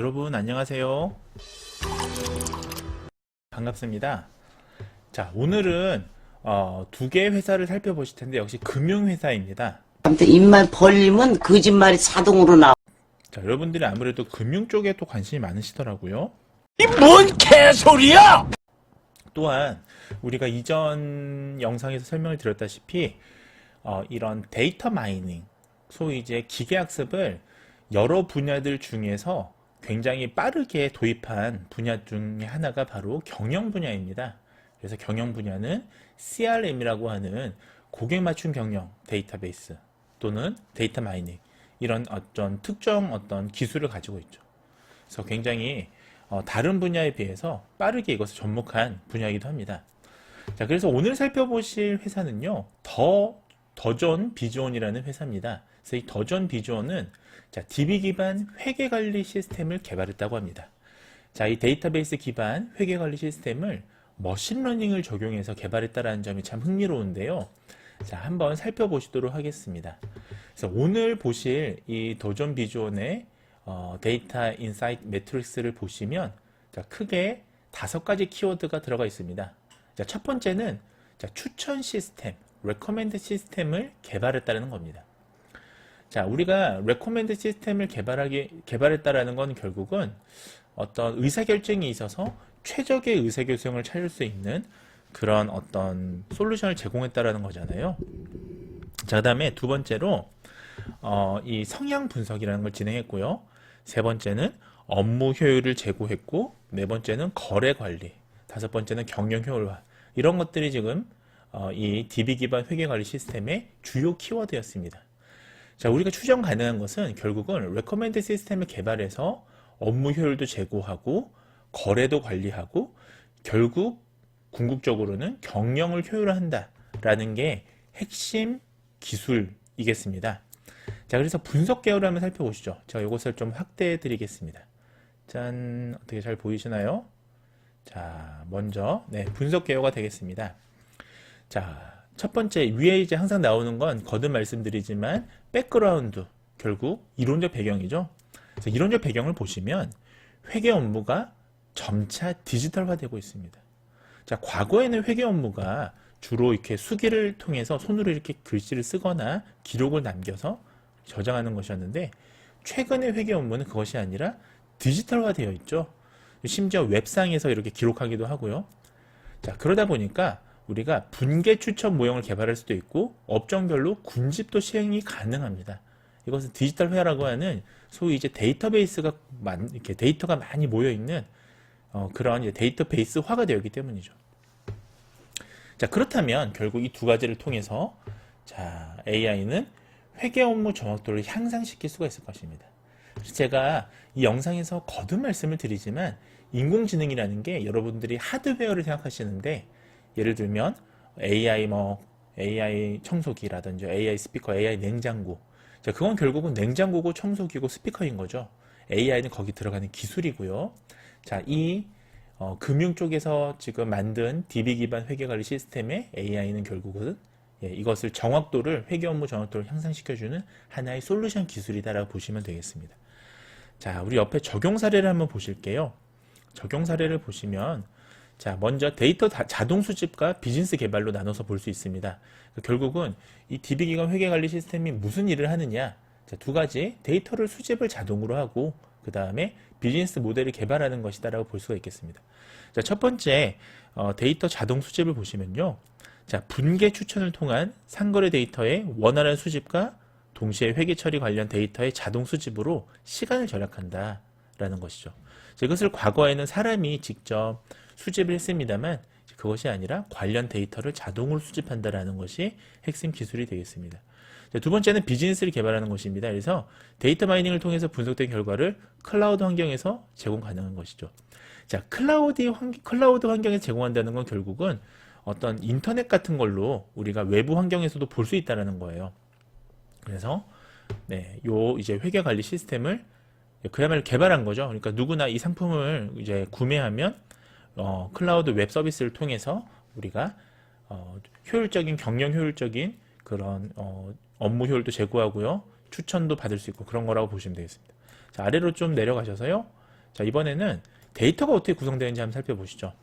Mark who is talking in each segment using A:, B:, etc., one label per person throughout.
A: 여러분 안녕하세요. 반갑습니다. 자, 오늘은 두 개의 회사를 살펴보실 텐데 역시 금융회사입니다.
B: 아무튼 입만 벌리면 거짓말이 자동으로 나와.
A: 자, 여러분들이 아무래도 금융 쪽에 또 관심이 많으시더라고요.
C: 이 뭔 개소리야!
A: 또한 우리가 이전 영상에서 설명을 드렸다시피 이런 데이터 마이닝, 소위 이제 기계학습을 여러 분야들 중에서 굉장히 빠르게 도입한 분야 중에 하나가 바로 경영 분야입니다. 그래서 경영 분야는 CRM이라고 하는 고객 맞춤 경영 데이터베이스 또는 데이터 마이닝, 이런 어떤 특정 어떤 기술을 가지고 있죠. 그래서 굉장히 다른 분야에 비해서 빠르게 이것을 접목한 분야이기도 합니다. 자, 그래서 오늘 살펴보실 회사는요, 더존 비즈온이라는 회사입니다. 그래서 이 더존 비즈온은 DB 기반 회계 관리 시스템을 개발했다고 합니다. 자, 이 데이터베이스 기반 회계 관리 시스템을 머신러닝을 적용해서 개발했다는 점이 참 흥미로운데요. 자, 한번 살펴보시도록 하겠습니다. 그래서 오늘 보실 이 더존 비즈온의 데이터 인사이트 매트릭스를 보시면 크게 5가지 키워드가 들어가 있습니다. 자, 첫 번째는 추천 시스템, 레코멘드 시스템을 개발했다는 겁니다. 자, 우리가 레코멘드 시스템을 개발했다라는 건 결국은 어떤 의사결정이 있어서 최적의 의사결정을 찾을 수 있는 그런 어떤 솔루션을 제공했다라는 거잖아요. 자, 그다음에 두 번째로 이 성향 분석이라는 걸 진행했고요. 세 번째는 업무 효율을 제고했고, 네 번째는 거래 관리, 다섯 번째는 경영 효율화, 이런 것들이 지금 이 DB 기반 회계 관리 시스템의 주요 키워드였습니다. 자, 우리가 추정 가능한 것은 결국은 레코멘드 시스템을 개발해서 업무 효율도 제고하고 거래도 관리하고 결국 궁극적으로는 경영을 효율화한다라는 게 핵심 기술이겠습니다. 자, 그래서 분석 계열을 한번 살펴보시죠. 제가 이것을 좀 확대해 드리겠습니다. 짠, 어떻게 잘 보이시나요? 자, 먼저 분석 계열가 되겠습니다. 자, 첫 번째, 위에 이제 항상 나오는 건 거듭 말씀드리지만 백그라운드, 결국 이론적 배경이죠. 그래서 이론적 배경을 보시면 회계 업무가 점차 디지털화되고 있습니다. 자, 과거에는 회계 업무가 주로 이렇게 수기를 통해서 손으로 이렇게 글씨를 쓰거나 기록을 남겨서 저장하는 것이었는데, 최근의 회계 업무는 그것이 아니라 디지털화되어 있죠. 심지어 웹상에서 이렇게 기록하기도 하고요. 자, 그러다 보니까 우리가 분계 추천 모형을 개발할 수도 있고 업종별로 군집도 시행이 가능합니다. 이것은 디지털 회화라고 하는 소위 이제 데이터베이스가 이렇게 데이터가 많이 모여 있는 그런 이제 데이터베이스화가 되어 있기 때문이죠. 자, 그렇다면 결국 이 두 가지를 통해서 자, AI는 회계 업무 정확도를 향상시킬 수가 있을 것입니다. 그래서 제가 이 영상에서 거듭 말씀을 드리지만 인공지능이라는 게 여러분들이 하드웨어를 생각하시는데, 예를 들면 AI 청소기라든지 AI 스피커, AI 냉장고. 자, 그건 결국은 냉장고고 청소기고 스피커인 거죠. AI는 거기 들어가는 기술이고요. 자, 이 금융 쪽에서 지금 만든 DB 기반 회계관리 시스템의 AI는 결국은 이것을 회계 업무 정확도를 향상시켜주는 하나의 솔루션 기술이다라고 보시면 되겠습니다. 자, 우리 옆에 적용 사례를 한번 보실게요. 적용 사례를 보시면, 자, 먼저 데이터 자동 수집과 비즈니스 개발로 나눠서 볼 수 있습니다. 결국은 이 DB 기관 회계 관리 시스템이 무슨 일을 하느냐? 자, 두 가지, 데이터를 수집을 자동으로 하고 그 다음에 비즈니스 모델을 개발하는 것이다라고 볼 수가 있겠습니다. 자, 첫 번째 데이터 자동 수집을 보시면요. 자, 분계 추천을 통한 상거래 데이터의 원활한 수집과 동시에 회계 처리 관련 데이터의 자동 수집으로 시간을 절약한다라는 것이죠. 자, 이것을 과거에는 사람이 직접 수집을 했습니다만 그것이 아니라 관련 데이터를 자동으로 수집한다라는 것이 핵심 기술이 되겠습니다. 자, 두 번째는 비즈니스를 개발하는 것입니다. 그래서 데이터 마이닝을 통해서 분석된 결과를 클라우드 환경에서 제공 가능한 것이죠. 자, 클라우드 환경에서 제공한다는 건 결국은 어떤 인터넷 같은 걸로 우리가 외부 환경에서도 볼 수 있다는 거예요. 그래서 요 이제 회계 관리 시스템을 그야말로 개발한 거죠. 그러니까 누구나 이 상품을 이제 구매하면 클라우드 웹 서비스를 통해서 우리가 효율적인 경영 효율적인 그런 업무 효율도 제고하고요, 추천도 받을 수 있고 그런 거라고 보시면 되겠습니다. 자, 아래로 좀 내려가셔서요. 자, 이번에는 데이터가 어떻게 구성되는지 한번 살펴보시죠.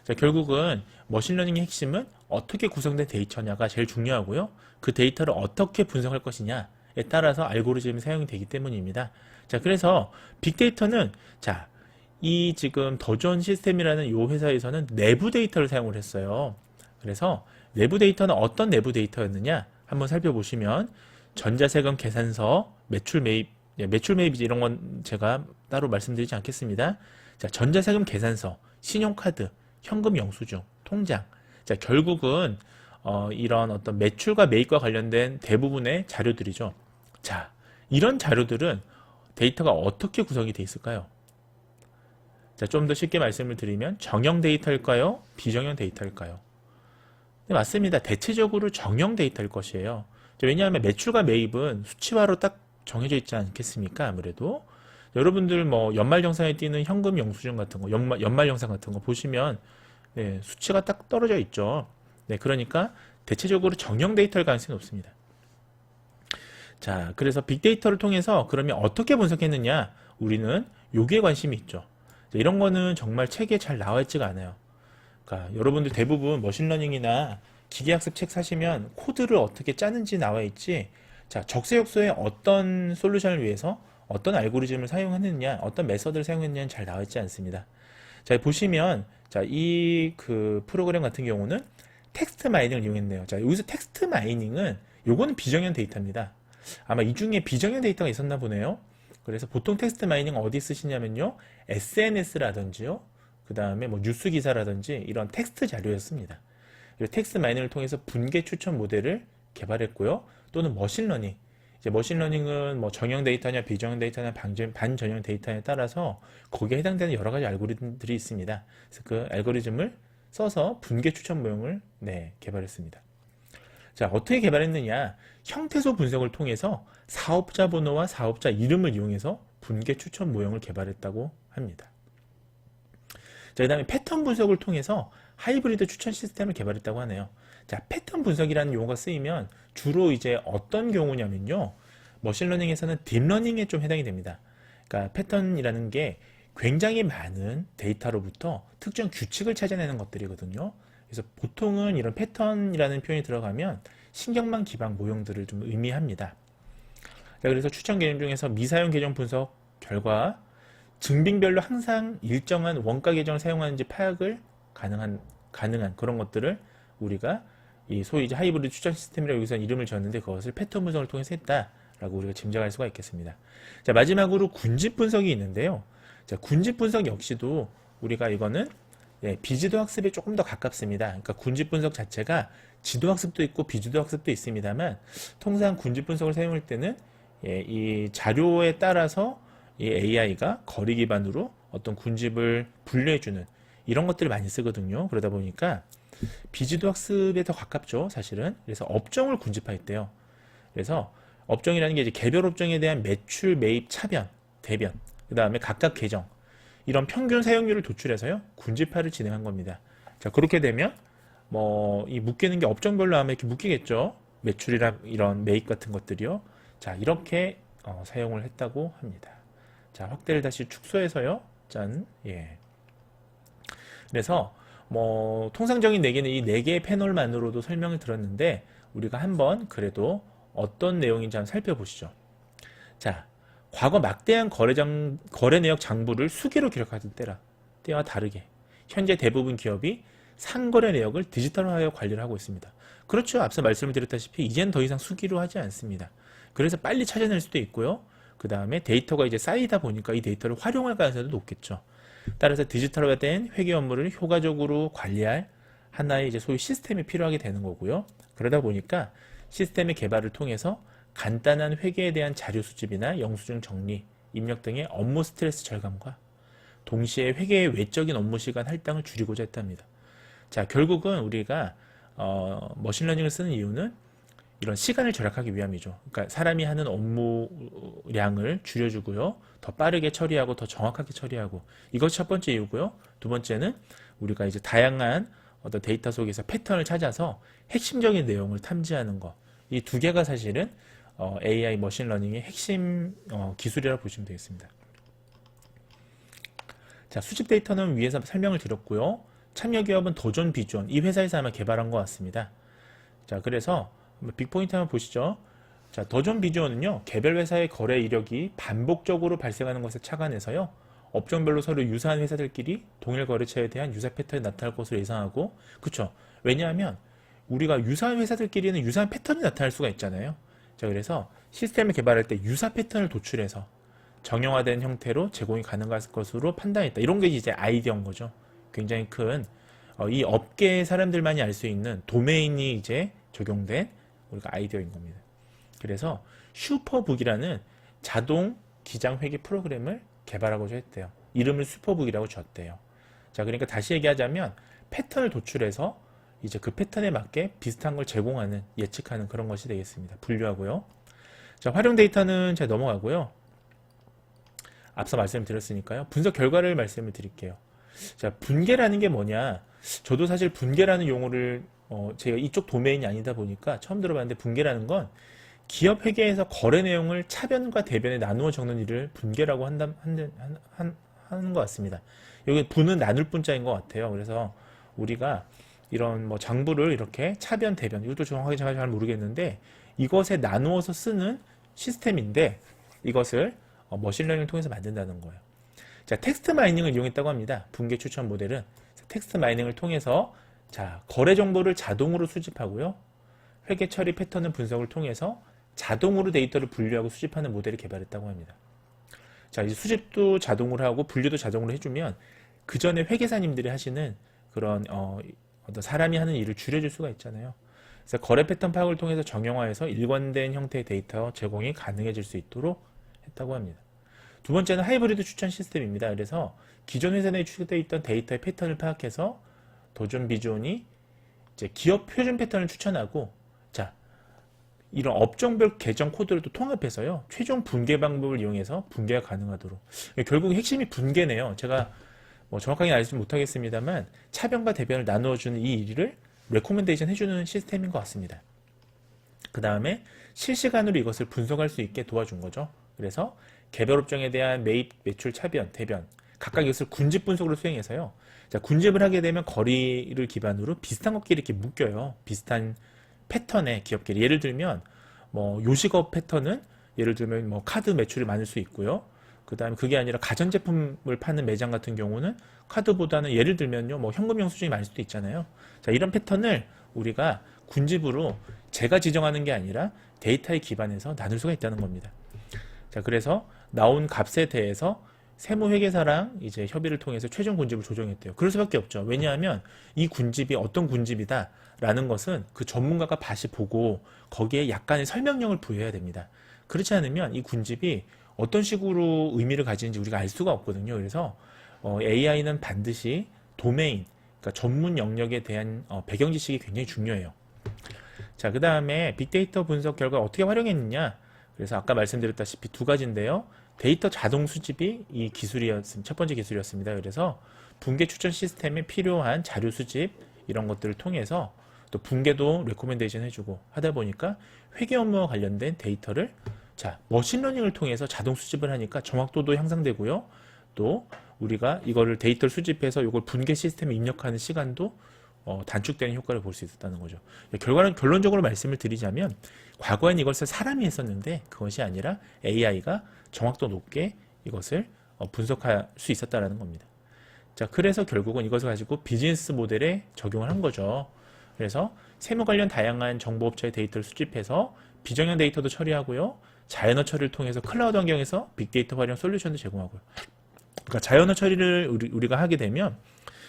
A: 자, 결국은 머신러닝의 핵심은 어떻게 구성된 데이터냐가 제일 중요하고요. 그 데이터를 어떻게 분석할 것이냐에 따라서 알고리즘이 사용이 되기 때문입니다. 자, 그래서 빅데이터는 자, 이 지금 더존 시스템이라는 이 회사에서는 내부 데이터를 사용을 했어요. 그래서 내부 데이터는 어떤 내부 데이터였느냐 한번 살펴보시면 전자세금 계산서, 매출 매입, 매출 매입 이런 건 제가 따로 말씀드리지 않겠습니다. 자, 전자세금 계산서, 신용카드, 현금 영수증, 통장. 자, 결국은 이런 어떤 매출과 매입과 관련된 대부분의 자료들이죠. 자, 이런 자료들은 데이터가 어떻게 구성이 돼 있을까요? 자, 좀 더 쉽게 말씀을 드리면 정형 데이터일까요? 비정형 데이터일까요? 네, 맞습니다. 대체적으로 정형 데이터일 것이에요. 왜냐하면 매출과 매입은 수치화로 딱 정해져 있지 않겠습니까? 아무래도 여러분들 뭐 연말정산에 띄는 현금 영수증 같은 거, 연말정산 같은 거 보시면 네, 수치가 딱 떨어져 있죠. 네, 그러니까 대체적으로 정형 데이터일 가능성이 높습니다. 자, 그래서 빅데이터를 통해서 그러면 어떻게 분석했느냐? 우리는 여기에 관심이 있죠. 자, 이런 거는 정말 책에 잘 나와 있지가 않아요. 그러니까 여러분들 대부분 머신러닝이나 기계학습 책 사시면 코드를 어떻게 짜는지 나와 있지. 자, 적세역소에 어떤 솔루션을 위해서 어떤 알고리즘을 사용했느냐, 어떤 메서드를 사용했느냐는 잘 나와 있지 않습니다. 자, 보시면 자, 이 그 프로그램 같은 경우는 텍스트 마이닝을 이용했네요. 자, 여기서 텍스트 마이닝은 요거는 비정형 데이터입니다. 아마 이 중에 비정형 데이터가 있었나 보네요. 그래서 보통 텍스트 마이닝 어디 쓰시냐면요, SNS라든지요, 그 다음에 뭐 뉴스 기사라든지 이런 텍스트 자료였습니다. 그래서 텍스트 마이닝을 통해서 분계 추천 모델을 개발했고요. 또는 머신러닝. 이제 머신러닝은 뭐 정형 데이터냐 비정형 데이터냐 반전형 데이터에 따라서 거기에 해당되는 여러 가지 알고리즘들이 있습니다. 그래서 그 알고리즘을 써서 분계 추천 모형을 개발했습니다. 자, 어떻게 개발했느냐? 형태소 분석을 통해서 사업자 번호와 사업자 이름을 이용해서 분계 추천 모형을 개발했다고 합니다. 자, 그 다음에 패턴 분석을 통해서 하이브리드 추천 시스템을 개발했다고 하네요. 자, 패턴 분석이라는 용어가 쓰이면 주로 이제 어떤 경우냐면요, 머신러닝에서는 딥러닝에 좀 해당이 됩니다. 그러니까 패턴이라는 게 굉장히 많은 데이터로부터 특정 규칙을 찾아내는 것들이거든요. 그래서 보통은 이런 패턴이라는 표현이 들어가면 신경망 기반 모형들을 좀 의미합니다. 자, 그래서 추천 개념 중에서 미사용 계정 분석 결과 증빙별로 항상 일정한 원가 계정을 사용하는지 파악을 가능한 그런 것들을 우리가 이 소위 이제 하이브리드 추천 시스템이라고 여기서 이름을 지었는데 그것을 패턴 분석을 통해서 했다라고 우리가 짐작할 수가 있겠습니다. 자, 마지막으로 군집 분석이 있는데요. 자, 군집 분석 역시도 우리가 이거는 비지도 학습에 조금 더 가깝습니다. 그러니까 군집 분석 자체가 지도 학습도 있고 비지도 학습도 있습니다만 통상 군집 분석을 사용할 때는 이 자료에 따라서 이 AI가 거리 기반으로 어떤 군집을 분류해주는 이런 것들을 많이 쓰거든요. 그러다 보니까 비지도 학습에 더 가깝죠, 사실은. 그래서 업종을 군집화했대요. 그래서 업종이라는 게 이제 개별 업종에 대한 매출, 매입, 차변, 대변, 그 다음에 각각 계정 이런 평균 사용률을 도출해서요 군집화를 진행한 겁니다. 자, 그렇게 되면 뭐 이 묶이는 게 업종별로 하면 이렇게 묶이겠죠. 매출이랑 이런 매입 같은 것들이요. 자, 이렇게 사용을 했다고 합니다. 자, 확대를 다시 축소해서요. 짠. 예. 그래서 뭐 통상적인 4개는 이 4개의 패널만으로도 설명을 들었는데 우리가 한번 그래도 어떤 내용인지 한번 살펴보시죠. 자, 과거 막대한 거래 내역 장부를 수기로 기록하던 때와 다르게 현재 대부분 기업이 상거래 내역을 디지털화하여 관리를 하고 있습니다. 그렇죠. 앞서 말씀을 드렸다시피 이젠 더 이상 수기로 하지 않습니다. 그래서 빨리 찾아낼 수도 있고요. 그 다음에 데이터가 이제 쌓이다 보니까 이 데이터를 활용할 가능성도 높겠죠. 따라서 디지털화된 회계 업무를 효과적으로 관리할 하나의 이제 소위 시스템이 필요하게 되는 거고요. 그러다 보니까 시스템의 개발을 통해서 간단한 회계에 대한 자료 수집이나 영수증 정리, 입력 등의 업무 스트레스 절감과 동시에 회계의 외적인 업무 시간 할당을 줄이고자 했답니다. 자, 결국은 우리가 머신러닝을 쓰는 이유는 이런 시간을 절약하기 위함이죠. 그러니까 사람이 하는 업무량을 줄여주고요. 더 빠르게 처리하고 더 정확하게 처리하고 이것이 첫 번째 이유고요. 두 번째는 우리가 이제 다양한 어떤 데이터 속에서 패턴을 찾아서 핵심적인 내용을 탐지하는 것. 이 두 개가 사실은 AI 머신러닝의 핵심 기술이라고 보시면 되겠습니다. 자, 수집 데이터는 위에서 설명을 드렸고요. 참여 기업은 도전 비전, 이 회사에서 아마 개발한 것 같습니다. 자, 그래서 빅포인트 한번 보시죠. 자, 더존 비전은요, 개별 회사의 거래 이력이 반복적으로 발생하는 것을 착안해서요, 업종별로 서로 유사한 회사들끼리 동일 거래처에 대한 유사 패턴이 나타날 것으로 예상하고, 그쵸? 왜냐하면 우리가 유사한 회사들끼리는 유사한 패턴이 나타날 수가 있잖아요. 자, 그래서 시스템을 개발할 때 유사 패턴을 도출해서 정형화된 형태로 제공이 가능할 것으로 판단했다. 이런 게 이제 아이디어인 거죠. 굉장히 큰, 이 업계 사람들만이 알 수 있는 도메인이 이제 적용된 우리가 아이디어인 겁니다. 그래서 슈퍼북이라는 자동 기장 회계 프로그램을 개발하고자 했대요. 이름을 슈퍼북이라고 줬대요. 자, 그러니까 다시 얘기하자면 패턴을 도출해서 이제 그 패턴에 맞게 비슷한 걸 제공하는, 예측하는 그런 것이 되겠습니다. 분류하고요. 자, 활용 데이터는 제가 넘어가고요. 앞서 말씀드렸으니까요. 분석 결과를 말씀을 드릴게요. 자, 분계라는 게 뭐냐? 저도 사실 분계라는 용어를 제가 이쪽 도메인이 아니다 보니까 처음 들어봤는데, 분계라는 건 기업 회계에서 거래 내용을 차변과 대변에 나누어 적는 일을 분계라고 하는 것 같습니다. 여기 분은 나눌 분자인 것 같아요. 그래서 우리가 이런 뭐 장부를 이렇게 차변, 대변, 이것도 정확하게 제가 잘 모르겠는데, 이것에 나누어서 쓰는 시스템인데, 이것을 머신러닝을 통해서 만든다는 거예요. 자, 텍스트 마이닝을 이용했다고 합니다. 분계 추천 모델은 텍스트 마이닝을 통해서, 자, 거래 정보를 자동으로 수집하고요, 회계 처리 패턴을 분석을 통해서 자동으로 데이터를 분류하고 수집하는 모델을 개발했다고 합니다. 자, 이제 수집도 자동으로 하고 분류도 자동으로 해주면 그 전에 회계사님들이 하시는 그런 어떤 사람이 하는 일을 줄여줄 수가 있잖아요. 그래서 거래 패턴 파악을 통해서 정형화해서 일관된 형태의 데이터 제공이 가능해질 수 있도록 했다고 합니다. 두 번째는 하이브리드 추천 시스템입니다. 그래서 기존 회사 내에 추적되어 있던 데이터의 패턴을 파악해서 도전 비존이 이제 기업 표준 패턴을 추천하고, 자, 이런 업종별 계정 코드를 또 통합해서요, 최종 분계 방법을 이용해서 분계가 가능하도록. 결국 핵심이 분계네요. 제가 뭐 정확하게 알지 못하겠습니다만 차변과 대변을 나누어주는 이 일을 레코멘데이션 해주는 시스템인 것 같습니다. 그 다음에 실시간으로 이것을 분석할 수 있게 도와준 거죠. 그래서 개별 업종에 대한 매입, 매출, 차변, 대변 각각 이것을 군집 분석으로 수행해서요, 자, 군집을 하게 되면 거리를 기반으로 비슷한 것끼리 이렇게 묶여요. 비슷한 패턴의 기업끼리. 예를 들면 뭐 요식업 패턴은 예를 들면 뭐 카드 매출이 많을 수 있고요. 그 다음에 그게 아니라 가전제품을 파는 매장 같은 경우는 카드보다는 예를 들면요, 뭐 현금 영수증이 많을 수도 있잖아요. 자, 이런 패턴을 우리가 군집으로 제가 지정하는 게 아니라 데이터에 기반해서 나눌 수가 있다는 겁니다. 자, 그래서 나온 값에 대해서 세무회계사랑 이제 협의를 통해서 최종 군집을 조정했대요. 그럴 수밖에 없죠. 왜냐하면 이 군집이 어떤 군집이다 라는 것은 그 전문가가 다시 보고 거기에 약간의 설명력을 부여해야 됩니다. 그렇지 않으면 이 군집이 어떤 식으로 의미를 가지는지 우리가 알 수가 없거든요. 그래서 AI는 반드시 도메인, 그러니까 전문 영역에 대한 배경 지식이 굉장히 중요해요. 자, 그 다음에 빅데이터 분석 결과 어떻게 활용했느냐? 그래서 아까 말씀드렸다시피 두 가지인데요. 데이터 자동 수집이 이 기술이었습니다. 첫 번째 기술이었습니다. 그래서 분계 추천 시스템에 필요한 자료 수집 이런 것들을 통해서 또 분계도 레코멘데이션 해주고 하다 보니까 회계 업무와 관련된 데이터를, 자, 머신러닝을 통해서 자동 수집을 하니까 정확도도 향상되고요. 또 우리가 이거를 데이터를 수집해서 이걸 분계 시스템에 입력하는 시간도 단축되는 효과를 볼 수 있었다는 거죠. 결론적으로 말씀을 드리자면 과거엔 이것을 사람이 했었는데 그것이 아니라 AI가 정확도 높게 이것을 분석할 수 있었다는 겁니다. 자, 그래서 결국은 이것을 가지고 비즈니스 모델에 적용을 한 거죠. 그래서 세무 관련 다양한 정보업체의 데이터를 수집해서 비정형 데이터도 처리하고요, 자연어 처리를 통해서 클라우드 환경에서 빅데이터 활용 솔루션도 제공하고요. 그러니까 자연어 처리를 우리가 하게 되면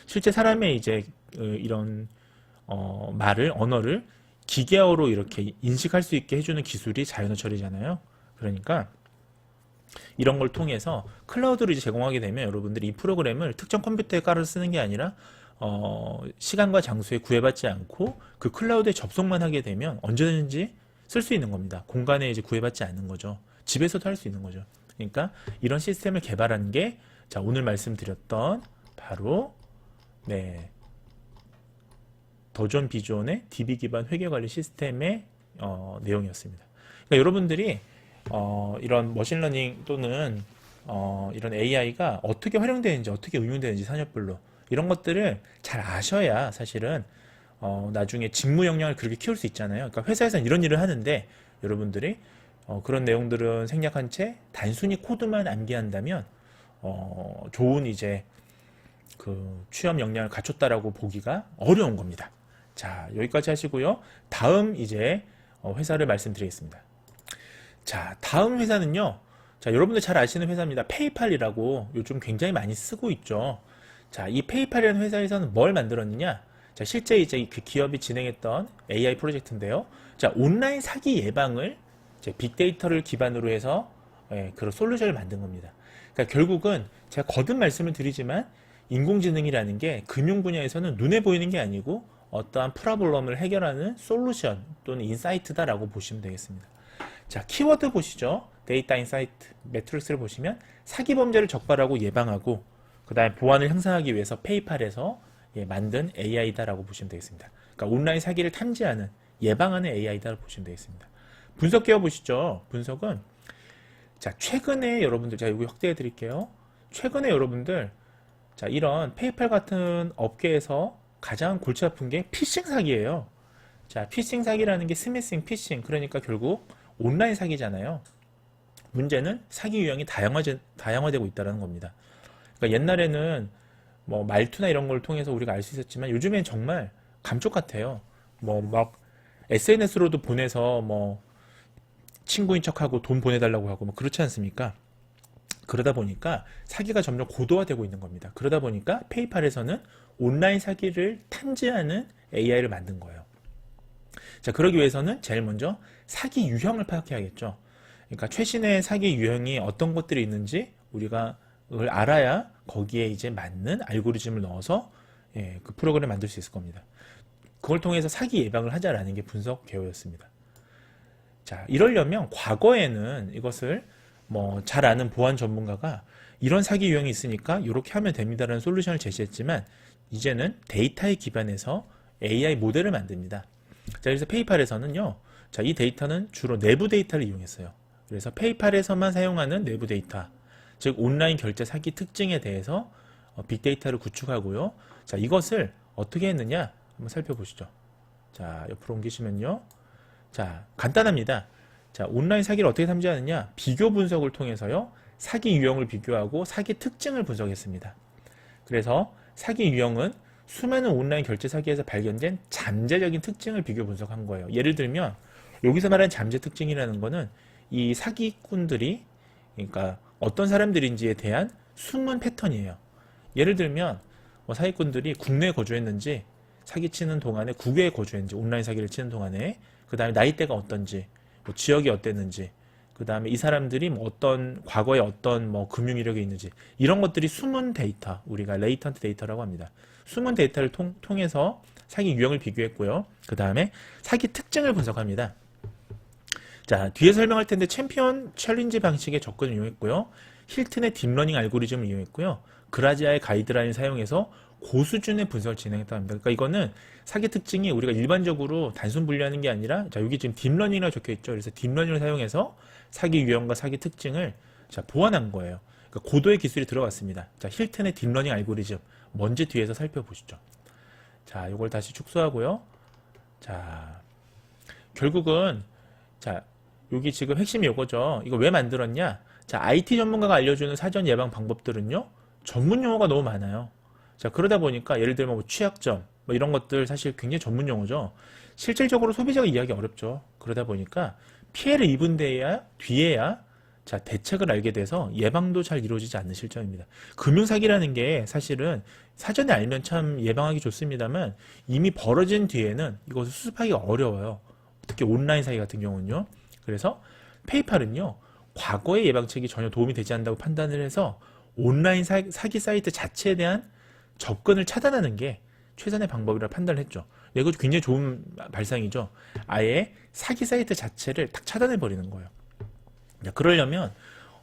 A: 실제 사람의 이제 이런 언어를 기계어로 이렇게 인식할 수 있게 해주는 기술이 자연어 처리잖아요. 그러니까 이런 걸 통해서 클라우드를 이제 제공하게 되면 여러분들이 이 프로그램을 특정 컴퓨터에 깔아서 쓰는 게 아니라 시간과 장소에 구애받지 않고 그 클라우드에 접속만 하게 되면 언제든지 쓸 수 있는 겁니다. 공간에 이제 구애받지 않는 거죠. 집에서도 할 수 있는 거죠. 그러니까 이런 시스템을 개발한 게, 자, 오늘 말씀드렸던 바로 더존 비존의 DB 기반 회계 관리 시스템의 내용이었습니다. 그러니까 여러분들이 이런 머신러닝 또는 이런 AI가 어떻게 활용되는지, 어떻게 응용되는지 산업별로 이런 것들을 잘 아셔야 사실은 나중에 직무 역량을 그렇게 키울 수 있잖아요. 그러니까 회사에서는 이런 일을 하는데 여러분들이 그런 내용들은 생략한 채 단순히 코드만 암기한다면 좋은 이제 그 취업 역량을 갖췄다라고 보기가 어려운 겁니다. 자, 여기까지 하시고요. 다음 이제 회사를 말씀드리겠습니다. 자, 다음 회사는요. 자, 여러분들 잘 아시는 회사입니다. 페이팔이라고 요즘 굉장히 많이 쓰고 있죠. 자, 이 페이팔이라는 회사에서는 뭘 만들었느냐? 자, 실제 이제 그 기업이 진행했던 AI 프로젝트인데요. 자, 온라인 사기 예방을 이제 빅데이터를 기반으로 해서 그런 솔루션을 만든 겁니다. 그러니까 결국은 제가 거듭 말씀을 드리지만 인공지능이라는 게 금융 분야에서는 눈에 보이는 게 아니고 어떠한 프로블럼을 해결하는 솔루션 또는 인사이트다라고 보시면 되겠습니다. 자, 키워드 보시죠. 데이터 인사이트 매트릭스를 보시면 사기 범죄를 적발하고 예방하고 그 다음에 보안을 향상하기 위해서 페이팔에서 만든 AI다라고 보시면 되겠습니다. 그러니까 온라인 사기를 탐지하는 예방하는 AI다라고 보시면 되겠습니다. 분석 기어 보시죠. 분석은 자, 최근에 여러분들 제가 여기 확대해 드릴게요. 최근에 여러분들 자, 이런 페이팔 같은 업계에서 가장 골치 아픈 게 피싱 사기예요. 자, 피싱 사기라는 게 스미싱, 피싱. 그러니까 결국 온라인 사기잖아요. 문제는 사기 유형이 다양화되고 있다는 겁니다. 그러니까 옛날에는 뭐 말투나 이런 걸 통해서 우리가 알 수 있었지만 요즘엔 정말 감쪽 같아요. 뭐 막 SNS로도 보내서 뭐 친구인 척하고 돈 보내달라고 하고 뭐 그렇지 않습니까? 그러다 보니까 사기가 점점 고도화되고 있는 겁니다. 그러다 보니까 페이팔에서는 온라인 사기를 탐지하는 AI를 만든 거예요. 자, 그러기 위해서는 제일 먼저 사기 유형을 파악해야겠죠. 그러니까 최신의 사기 유형이 어떤 것들이 있는지 우리가 그걸 알아야 거기에 이제 맞는 알고리즘을 넣어서 그 프로그램을 만들 수 있을 겁니다. 그걸 통해서 사기 예방을 하자라는 게 분석 개요였습니다. 자, 이러려면 과거에는 이것을 뭐 잘 아는 보안 전문가가 이런 사기 유형이 있으니까 이렇게 하면 됩니다라는 솔루션을 제시했지만 이제는 데이터에 기반해서 AI 모델을 만듭니다. 자, 그래서 페이팔에서는요. 자, 이 데이터는 주로 내부 데이터를 이용했어요. 그래서 페이팔에서만 사용하는 내부 데이터, 즉 온라인 결제 사기 특징에 대해서 빅데이터를 구축하고요. 자, 이것을 어떻게 했느냐 한번 살펴보시죠. 자, 옆으로 옮기시면요. 자, 간단합니다. 자, 온라인 사기를 어떻게 탐지하느냐? 비교 분석을 통해서요. 사기 유형을 비교하고 사기 특징을 분석했습니다. 그래서 사기 유형은 수많은 온라인 결제 사기에서 발견된 잠재적인 특징을 비교 분석한 거예요. 예를 들면 여기서 말하는 잠재 특징이라는 거는 이 사기꾼들이 그러니까 어떤 사람들인지에 대한 숨은 패턴이에요. 예를 들면 뭐 사기꾼들이 국내에 거주했는지 사기치는 동안에 국외에 거주했는지 온라인 사기를 치는 동안에 그 다음에 나이대가 어떤지 뭐 지역이 어땠는지 그 다음에 이 사람들이 뭐 어떤 과거에 어떤 뭐 금융 이력이 있는지 이런 것들이 숨은 데이터 우리가 레이턴트 데이터라고 합니다. 숨은 데이터를 통해서 사기 유형을 비교했고요. 그 다음에 사기 특징을 분석합니다. 자, 뒤에 설명할 텐데 챔피언 챌린지 방식의 접근을 이용했고요. 힐튼의 딥러닝 알고리즘을 이용했고요. 그라지아의 가이드라인을 사용해서 고수준의 분석을 진행했다고 합니다. 그러니까 이거는 사기 특징이 우리가 일반적으로 단순 분류하는 게 아니라 자, 여기 지금 딥러닝이라고 적혀 있죠. 그래서 딥러닝을 사용해서 사기 유형과 사기 특징을 자, 보완한 거예요. 그러니까 고도의 기술이 들어갔습니다. 자, 힐튼의 딥러닝 알고리즘 뭔지 뒤에서 살펴보시죠. 자, 이걸 다시 축소하고요. 자, 결국은 자, 여기 지금 핵심이 이거죠. 이거 왜 만들었냐? 자, IT 전문가가 알려주는 사전 예방 방법들은요. 전문 용어가 너무 많아요. 자, 그러다 보니까 예를 들면 뭐 취약점 뭐 이런 것들 사실 굉장히 전문 용어죠. 실질적으로 소비자가 이해하기 어렵죠. 그러다 보니까 피해를 입은 뒤에야 자, 대책을 알게 돼서 예방도 잘 이루어지지 않는 실정입니다. 금융사기라는 게 사실은 사전에 알면 참 예방하기 좋습니다만 이미 벌어진 뒤에는 이것을 수습하기가 어려워요. 특히 온라인 사기 같은 경우는요. 그래서 페이팔은요. 과거의 예방책이 전혀 도움이 되지 않는다고 판단을 해서 온라인 사기 사이트 자체에 대한 접근을 차단하는 게 최선의 방법이라 판단을 했죠. 이거 굉장히 좋은 발상이죠. 아예 사기 사이트 자체를 딱 차단해 버리는 거예요. 그러려면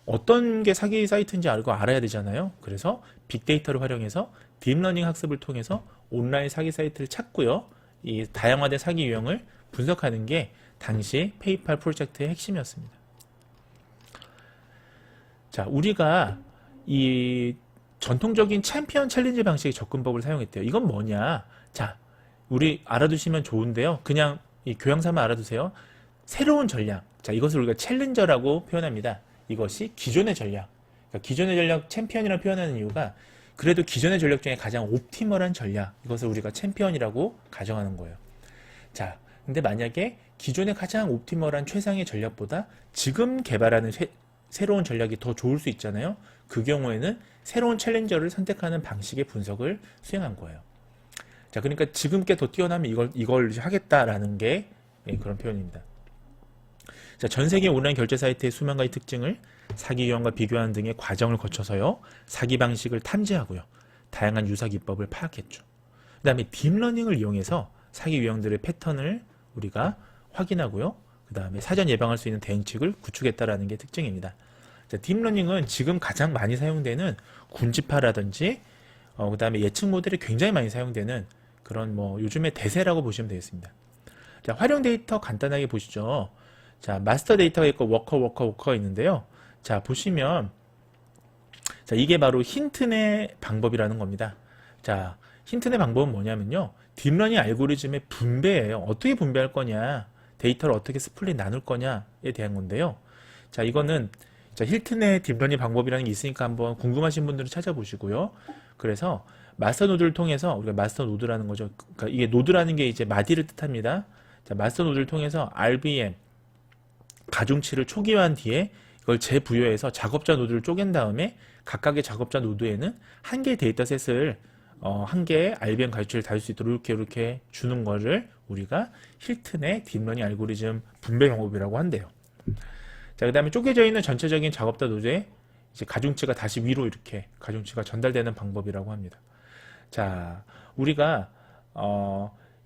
A: 어떤 게 사기 사이트인지 알아야 되잖아요. 그래서 빅데이터를 활용해서 딥러닝 학습을 통해서 온라인 사기 사이트를 찾고요. 이 다양화된 사기 유형을 분석하는 게 당시 페이팔 프로젝트의 핵심이었습니다. 자, 우리가 이 전통적인 챔피언 챌린지 방식의 접근법을 사용했대요. 이건 뭐냐? 자, 우리 알아두시면 좋은데요. 그냥 이 교양삼아 알아두세요. 새로운 전략. 자, 이것을 우리가 챌린저라고 표현합니다. 이것이 기존의 전략. 그러니까 기존의 전략 챔피언이라고 표현하는 이유가 그래도 기존의 전략 중에 가장 옵티멀한 전략. 이것을 우리가 챔피언이라고 가정하는 거예요. 자, 근데 만약에 기존의 가장 옵티멀한 최상의 전략보다 지금 개발하는 새로운 전략이 더 좋을 수 있잖아요. 그 경우에는 새로운 챌린저를 선택하는 방식의 분석을 수행한 거예요. 자, 그러니까 지금 게 더 뛰어나면 이걸 하겠다라는 게 그런 표현입니다. 자, 전 세계 온라인 결제 사이트의 수만 가지 특징을 사기 유형과 비교하는 등의 과정을 거쳐서요. 사기 방식을 탐지하고요. 다양한 유사 기법을 파악했죠. 그 다음에 딥러닝을 이용해서 사기 유형들의 패턴을 우리가 확인하고요. 그 다음에 사전 예방할 수 있는 대응책을 구축했다라는 게 특징입니다. 자, 딥러닝은 지금 가장 많이 사용되는 군집화라든지 그 다음에 예측 모델이 굉장히 많이 사용되는 그런 요즘의 대세라고 보시면 되겠습니다. 자, 활용 데이터 간단하게 보시죠. 자, 마스터 데이터가 있고 워커가 있는데요. 자, 보시면 자, 이게 바로 힌트의 방법이라는 겁니다. 자, 힌트의 방법은 뭐냐면요. 딥러닝 알고리즘의 분배예요. 어떻게 분배할 거냐, 데이터를 어떻게 스플릿 나눌 거냐에 대한 건데요. 자, 이거는 자, 힐튼의 딥러닝 방법이라는 게 있으니까 한번 궁금하신 분들은 찾아보시고요. 그래서 마스터 노드를 통해서 우리가 마스터 노드라는 거죠. 그러니까 이게 노드라는 게 이제 마디를 뜻합니다. 자, 마스터 노드를 통해서 RBM 가중치를 초기화한 뒤에 이걸 재부여해서 작업자 노드를 쪼갠 다음에 각각의 작업자 노드에는 한 개의 데이터셋을 한 개의 RBM 가중치를 다룰 수 있도록 이렇게 주는 거를 우리가 힐튼의 딥러닝 알고리즘 분배 방법이라고 한대요. 자, 그 다음에 쪼개져 있는 전체적인 작업자 노드에 이제 가중치가 다시 위로 이렇게 가중치가 전달되는 방법이라고 합니다. 자, 우리가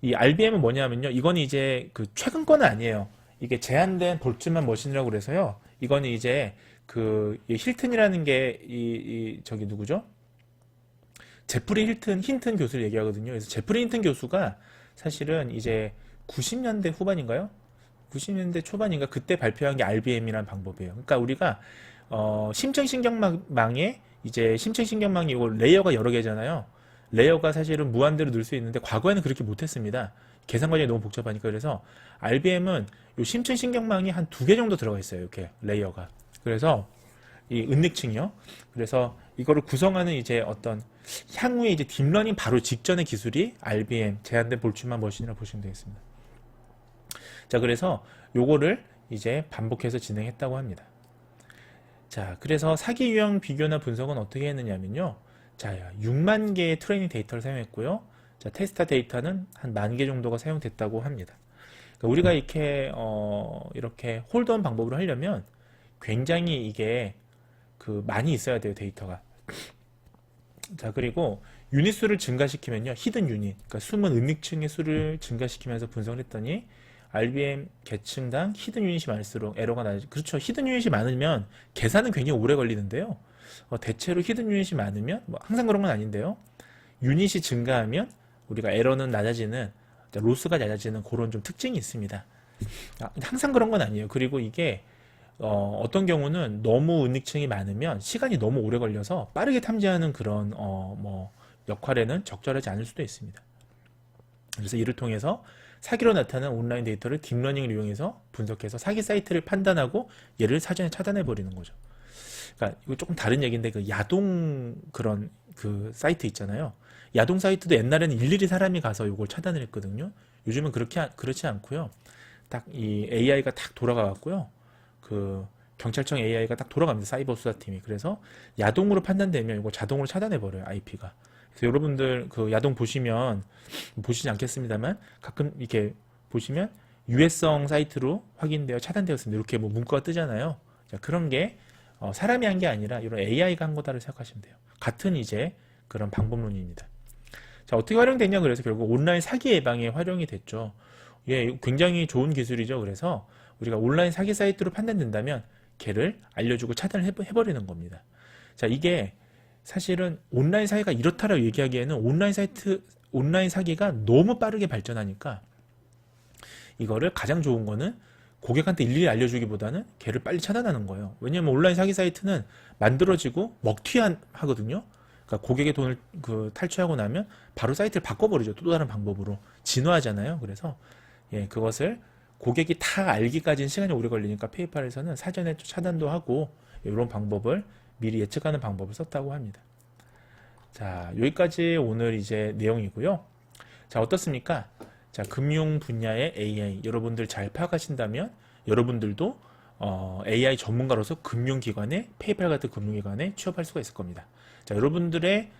A: 이 RBM은 뭐냐면요. 이건 이제 그 최근 거는 아니에요. 이게 제한된 볼츠만 머신이라고 그래서요. 이거는 이제 그 힐튼이라는 게 저기 누구죠? 제프리 힌튼 교수를 얘기하거든요. 그래서 제프리 힌튼 교수가 사실은 이제 90년대 후반인가요? 90년대 초반인가 그때 발표한 게 RBM이라는 방법이에요. 그러니까 우리가 심층신경망에 이제 심층신경망이 이거 레이어가 여러 개잖아요. 레이어가 사실은 무한대로 넣을 수 있는데 과거에는 그렇게 못했습니다. 계산 과정이 너무 복잡하니까. 그래서 RBM은 요 심층신경망이 한 2개 정도 들어가 있어요. 이렇게 레이어가. 그래서 이 은닉층이요. 그래서 이거를 구성하는 이제 어떤 향후에 이제 딥러닝 바로 직전의 기술이 RBM 제한된 볼츠만 머신이라고 보시면 되겠습니다. 자, 그래서 요거를 이제 반복해서 진행했다고 합니다. 자, 그래서 사기 유형 비교나 분석은 어떻게 했느냐면요. 자, 6만 개의 트레이닝 데이터를 사용했고요. 자, 테스트 데이터는 한 10,000개 정도가 사용됐다고 합니다. 그러니까 우리가 이렇게 홀드온 방법으로 하려면 굉장히 이게 많이 있어야 돼요, 데이터가. 자, 그리고 유닛 수를 증가시키면요. 히든 유닛, 그러니까 숨은 은닉층의 수를 증가시키면서 분석을 했더니 RBM 계층당 히든 유닛이 많을수록 에러가 나죠. 그렇죠. 히든 유닛이 많으면 계산은 굉장히 오래 걸리는데요. 대체로 히든 유닛이 많으면 항상 그런 건 아닌데요. 유닛이 증가하면 우리가 에러는 낮아지는, 로스가 낮아지는 그런 좀 특징이 있습니다. 항상 그런 건 아니에요. 그리고 이게 어떤 경우는 너무 은닉층이 많으면 시간이 너무 오래 걸려서 빠르게 탐지하는 그런 역할에는 적절하지 않을 수도 있습니다. 그래서 이를 통해서 사기로 나타난 온라인 데이터를 딥러닝을 이용해서 분석해서 사기 사이트를 판단하고 얘를 사전에 차단해 버리는 거죠. 그러니까 이거 조금 다른 얘기인데 그 야동 그런 그 사이트 있잖아요. 야동 사이트도 옛날에는 일일이 사람이 가서 이걸 차단을 했거든요. 요즘은 그렇지 않고요. 딱 이 AI가 딱 돌아가 갖고요. 그 경찰청 AI가 딱 돌아갑니다. 사이버 수사팀이. 그래서 야동으로 판단되면 이거 자동으로 차단해 버려요. IP가. 그래서 여러분들 그 야동 보시지 않겠습니다만 가끔 이렇게 보시면 유해성 사이트로 확인되어 차단되었습니다. 이렇게 문구가 뜨잖아요. 자, 그런 게 사람이 한 게 아니라 이런 AI가 한 거다를 생각하시면 돼요. 같은 이제 그런 방법론입니다. 자, 어떻게 활용됐냐? 그래서 결국 온라인 사기 예방에 활용이 됐죠. 예, 굉장히 좋은 기술이죠. 그래서 우리가 온라인 사기 사이트로 판단된다면 걔를 알려주고 차단을 해버리는 겁니다. 자, 이게 사실은 온라인 사기가 이렇다라고 얘기하기에는 온라인 사기가 너무 빠르게 발전하니까 이거를 가장 좋은 거는 고객한테 일일이 알려주기보다는 걔를 빨리 차단하는 거예요. 왜냐하면 온라인 사기 사이트는 만들어지고 하거든요. 그러니까 고객의 돈을 탈취하고 나면 바로 사이트를 바꿔버리죠. 또 다른 방법으로 진화하잖아요. 그래서 그것을 고객이 다 알기까지는 시간이 오래 걸리니까 페이팔에서는 사전에 차단도 하고 이런 방법을 미리 예측하는 방법을 썼다고 합니다. 자, 여기까지 오늘 이제 내용이고요. 자, 어떻습니까? 자, 금융 분야의 AI 여러분들 잘 파악하신다면 여러분들도 AI 전문가로서 금융기관에 페이팔 같은 금융기관에 취업할 수가 있을 겁니다. 자, 여러분들의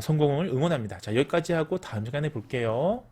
A: 성공을 응원합니다. 자, 여기까지 하고 다음 시간에 볼게요.